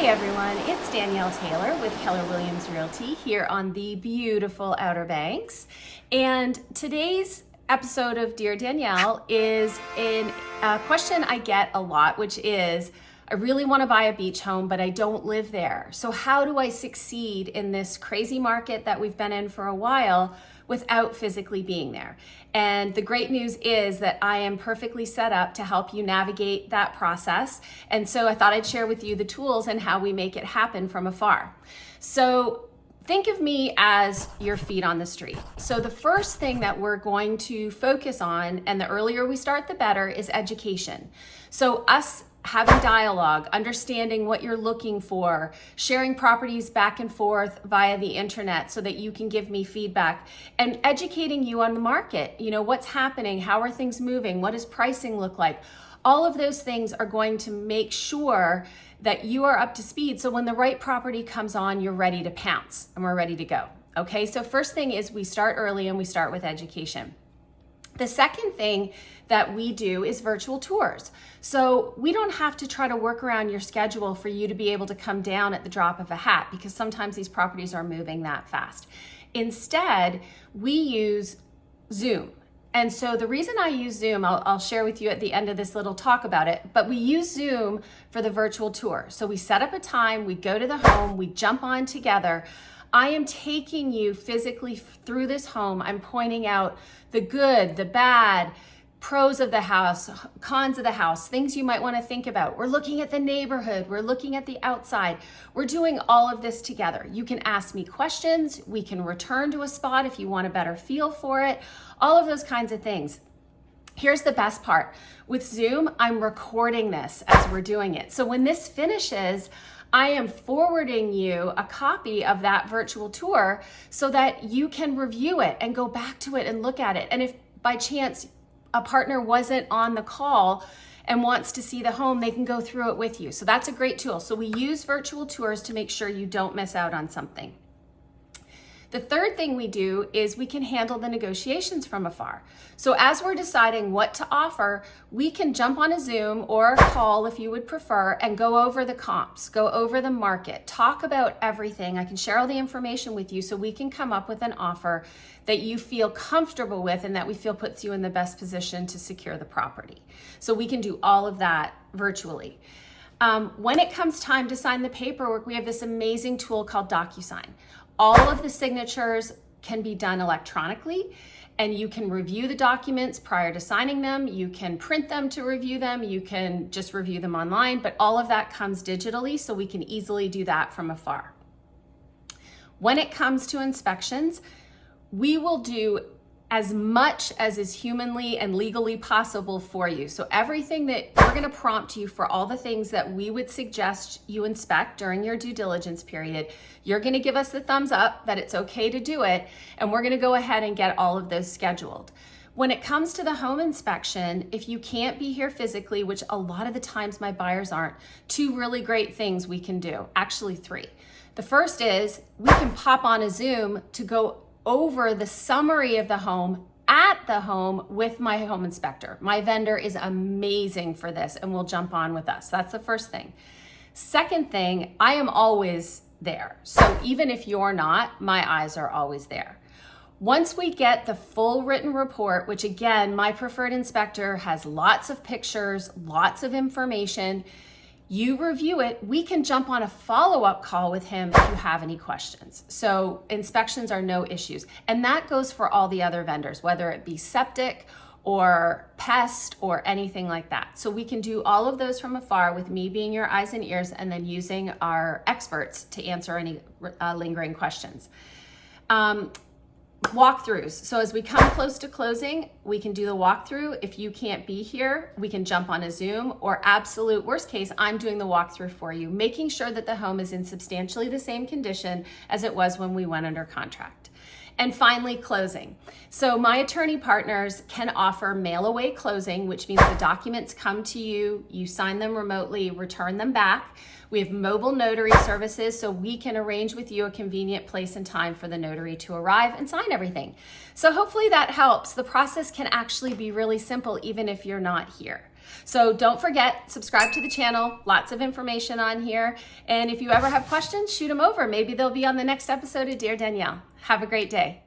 Hey everyone, it's Danielle Taylor with Keller Williams Realty here on the beautiful Outer Banks. And today's episode of Dear Danielle is a question I get a lot, which is, I really want to buy a beach home, but I don't live there. So how do I succeed in this crazy market that we've been in for a while without physically being there? And the great news is that I am perfectly set up to help you navigate that process. And so I thought I'd share with you the tools and how we make it happen from afar. So think of me as your feet on the street. So the first thing that we're going to focus on, and the earlier we start, the better, is education. So us having dialogue, understanding what you're looking for, sharing properties back and forth via the internet so that you can give me feedback, and educating you on the market. You know, what's happening, how are things moving, what does pricing look like? All of those things are going to make sure that you are up to speed. So when the right property comes on, you're ready to pounce and we're ready to go. Okay, so first thing is we start early and we start with education. The second thing that we do is virtual tours. So we don't have to try to work around your schedule for you to be able to come down at the drop of a hat, because sometimes these properties are moving that fast. Instead, we use Zoom. And so the reason I use Zoom, I'll share with you at the end of this little talk about it, but we use Zoom for the virtual tour. So we set up a time, we go to the home, we jump on together. I am taking you physically through this home. I'm pointing out the good, the bad, pros of the house, cons of the house, things you might want to think about. We're looking at the neighborhood. We're looking at the outside. We're doing all of this together. You can ask me questions. We can return to a spot if you want a better feel for it. All of those kinds of things. Here's the best part. With Zoom, I'm recording this as we're doing it. So when this finishes, I am forwarding you a copy of that virtual tour so that you can review it and go back to it and look at it. And if by chance a partner wasn't on the call and wants to see the home, they can go through it with you. So that's a great tool. So we use virtual tours to make sure you don't miss out on something. The third thing we do is we can handle the negotiations from afar. So as we're deciding what to offer, we can jump on a Zoom or a call if you would prefer and go over the comps, go over the market, talk about everything. I can share all the information with you so we can come up with an offer that you feel comfortable with and that we feel puts you in the best position to secure the property. So we can do all of that virtually. When it comes time to sign the paperwork, we have this amazing tool called DocuSign. All of the signatures can be done electronically, and you can review the documents prior to signing them. You can print them to review them. You can just review them online, but all of that comes digitally, so we can easily do that from afar. When it comes to inspections, we will do as much as is humanly and legally possible for you. So everything that we're going to prompt you for, all the things that we would suggest you inspect during your due diligence period, you're going to give us the thumbs up that it's okay to do it, and we're going to go ahead and get all of those scheduled. When it comes to the home inspection, if you can't be here physically, which a lot of the times my buyers aren't, two really great things we can do, actually three. The first is we can pop on a Zoom to go over the summary of the home at the home with my home inspector. My vendor is amazing for this and will jump on with us. That's the first thing. Second thing, I am always there. So even if you're not, my eyes are always there. Once we get the full written report, which again, my preferred inspector has lots of pictures, lots of information, you review it, we can jump on a follow-up call with him if you have any questions. So inspections are no issues. And that goes for all the other vendors, whether it be septic or pest or anything like that. So we can do all of those from afar with me being your eyes and ears, and then using our experts to answer any lingering questions. Walkthroughs. So as we come close to closing, we can do the walkthrough. If you can't be here, we can jump on a Zoom, or absolute worst case, I'm doing the walkthrough for you, making sure that the home is in substantially the same condition as it was when we went under contract. And finally, closing. So my attorney partners can offer mail away closing, which means the documents come to you, you sign them remotely, return them back. We have mobile notary services, so we can arrange with you a convenient place and time for the notary to arrive and sign everything. So hopefully that helps. The process can actually be really simple even if you're not here. So don't forget, subscribe to the channel, lots of information on here. And if you ever have questions, shoot them over. Maybe they'll be on the next episode of Dear Danielle. Have a great day.